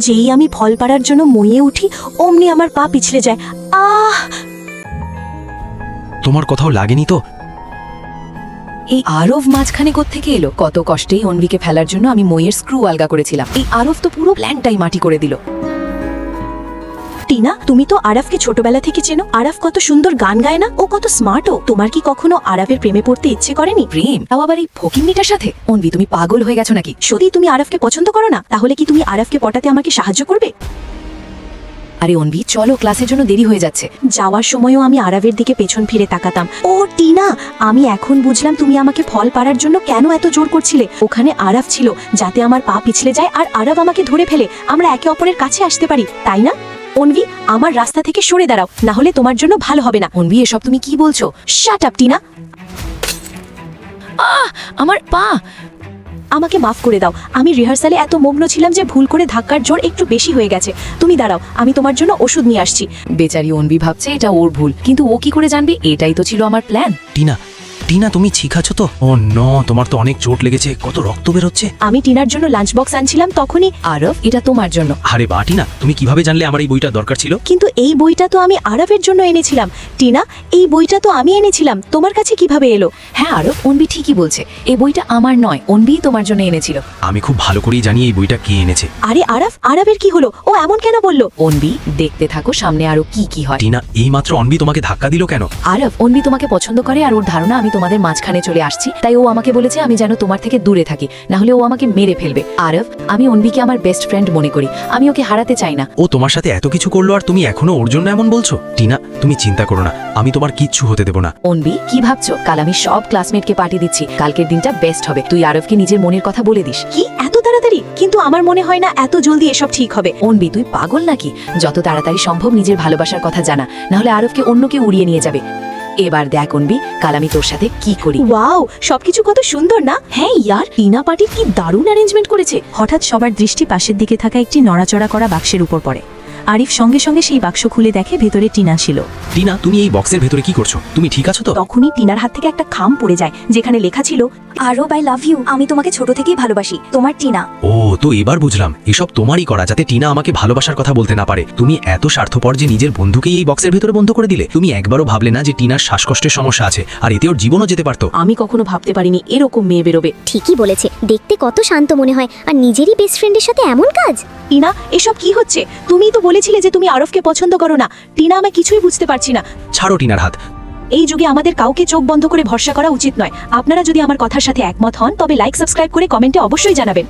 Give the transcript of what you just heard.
যেই আমি ফল পাড়ার জন্য মইয়ে উঠি অমনি আমার পা পিছলে যায়। আহ! তোমার কোথাও লাগেনি তো? এই আরব মাঝখানে কোত্থেকে এলো? কত কষ্টেই অন্বিকে ফেলার জন্য আমি মইয়ের স্ক্রু আলগা করেছিলাম। এই আরব তো পুরো প্ল্যানটাই মাটি করে দিল। টিনা, তুমি তো আরাফকে ছোটবেলা থেকে চেনো। আরাফ কত সুন্দর গান গায় না? ও কত স্মার্টও। তোমার কি কখনো আরাফের প্রেমে পড়তে ইচ্ছে করেনি? প্রেম? তাও আবার এই ফকিন্নিটার সাথে? অন্বি, তুমি পাগল হয়ে গেছো নাকি? সত্যি তুমি আরাফকে পছন্দ করো না? তাহলে কি তুমি আরাফকে পটাতে আমাকে সাহায্য করবে? আরে অন্বি, চলো, ক্লাসের জন্য দেরি হয়ে যাচ্ছে। যাওয়ার সময়ও আমি আরাফের দিকে পেছন ফিরে তাকাতাম। ও টিনা, আমি এখন বুঝলাম তুমি আমাকে ফল পাড়ার জন্য কেন এত জোর করছিলে। ওখানে আরাফ ছিল যাতে আমার পা পিছলে যায় আর আরাফ আমাকে ধরে ফেলে আমরা একে অপরের কাছে আসতে পারি, তাই না? অন্বি, আমার রাস্তা থেকে সরে দাঁড়াও, না হলে তোমার জন্য ভালো হবে না। অন্বি, এসব তুমি কি বলছো? Shut up Tina. আমার পা! আমাকে মাফ করে দাও, আমি রিহার্সালে এত মগ্ন ছিলাম যে ভুল করে ধাক্কার জোর একটু বেশি হয়ে গেছে। তুমি দাঁড়াও, আমি তোমার জন্য ওষুধ নিয়ে আসছি। বেচারি অন্বি ভাবছে এটা ওর ভুল, কিন্তু ও কি করে জানবে এটাই তো ছিল আমার প্ল্যান। টিনা, টিনা তুমি ঠিক আছো তো? ও নো, তোমার তো অনেক চোট লেগেছে, কত রক্ত বেরোচ্ছে। আমি টিনার জন্য লাঞ্চ বক্স আনছিলাম তখনই। আরব, এটা তোমার জন্য। আরে বা টিনা, তুমি কিভাবে জানলে আমার এই বইটা দরকার ছিল? কিন্তু এই বইটা তো আমি আরাফের জন্য এনেছিলাম। টিনা, এই বইটা তো আমি এনেছিলাম, তোমার কাছে কিভাবে এলো? হ্যাঁ আরব, অন্বি ঠিকই বলছে, এই বইটা আমার নয়, অন্বিই তোমার জন্য এনেছিল। আমি খুব ভালো করেই জানি এই বইটা কে এনেছে। আরে আরাফ, আরাফের কি হলো? ও এমন কেন বললো? অন্বি, দেখতে থাকো সামনে আরো কি কি হয়। টিনা, এই মাত্র অনবি তোমাকে ধাক্কা দিল কেন? আরব, অন্বি তোমাকে পছন্দ করে আর ওর ধারণা আমি তোমাদের মাঝখানে চলে আসছি, তাই ও আমাকে বলেছে আমি যেন তোমার থেকে দূরে থাকি, না হলে ও আমাকে মেরে ফেলবে। আরব, আমি অন্বিকে আমার বেস্ট ফ্রেন্ড মনে করি, আমি ওকে হারাতে চাই না। ও তোমার সাথে এত কিছু করলো আর তুমি এখনো ওর জন্য এমন বলছো? টিনা, তুমি চিন্তা করো না, আমি তোমার কিচ্ছু হতে দেবো না। অন্বি, কি ভাবছো? কাল আমি সব ক্লাসমেটকে পার্টি দিচ্ছি, কালকের দিনটা বেস্ট হবে। তুই আরবকে নিজের মনের কথা বলে দিস। কি এত তাড়াতাড়ি? কিন্তু আমার মনে হয় না এত জলদি এসব ঠিক হবে। অন্বি, তুই পাগল নাকি? যত তাড়াতাড়ি সম্ভব নিজের ভালোবাসার কথা জানা, না হলে আরবকে অন্যকে উড়িয়ে নিয়ে যাবে। এবার দেখ অন্বি, কাল আমি তোর সাথে কি করি। ওয়াও, সবকিছু কত সুন্দর না? হ্যাঁ ইয়ার, টিনা পার্টির কি দারুণ অ্যারেঞ্জমেন্ট করেছে। হঠাৎ সবার দৃষ্টি পাশের দিকে থাকা একটি নড়াচড়া করা বাক্সের উপর পড়ে। আরিফ সঙ্গে সঙ্গে সেই বাক্স খুলে দেখে ভেতরে টিনা ছিল। টিনা, তুমি এই বক্সের ভেতরে কি করছো? তুমি ঠিক আছো তো? তখনই টিনার হাত থেকে একটা খাম পড়ে যায় যেখানে লেখা ছিল, আরব, আই লাভ ইউ, আমি তোমাকে ছোট থেকেই ভালোবাসি, তোমার টিনা। ও, তো এবার বুঝলাম, এসব তোমারই করা যাতে টিনা আমাকে ভালোবাসার কথা বলতে না পারে। তুমি এত স্বার্থপর যে নিজের বন্ধুকেই এই বক্সের ভেতরে বন্ধ করে দিলে। তুমি একবারও ভাবলে না যে টিনার শ্বাসকষ্টের সমস্যা আছে আর এতে ওর জীবনও যেতে পারতো। আমি কখনো ভাবতে পারিনি এরকম মেয়ে বেরোবে। ঠিকই বলেছে, দেখতে কত শান্ত মনে হয়, আর নিজেরই বেস্ট ফ্রেন্ডের সাথে এমন কাজ। টিনা, এসব কি হচ্ছে? তুমিই তো বলেছিলে যে তুমি আরফকে পছন্দ করো না। টিনা, আমি কিছুই বুঝতে পারছি না। ছাড়ো টিনার হাত। এই যুগে আমাদের কাউকে চোখ বন্ধ করে ভরসা করা উচিত নয়। আপনারা যদি আমার কথার সাথে একমত হন তবে লাইক, সাবস্ক্রাইব করে কমেন্টে অবশ্যই জানাবেন।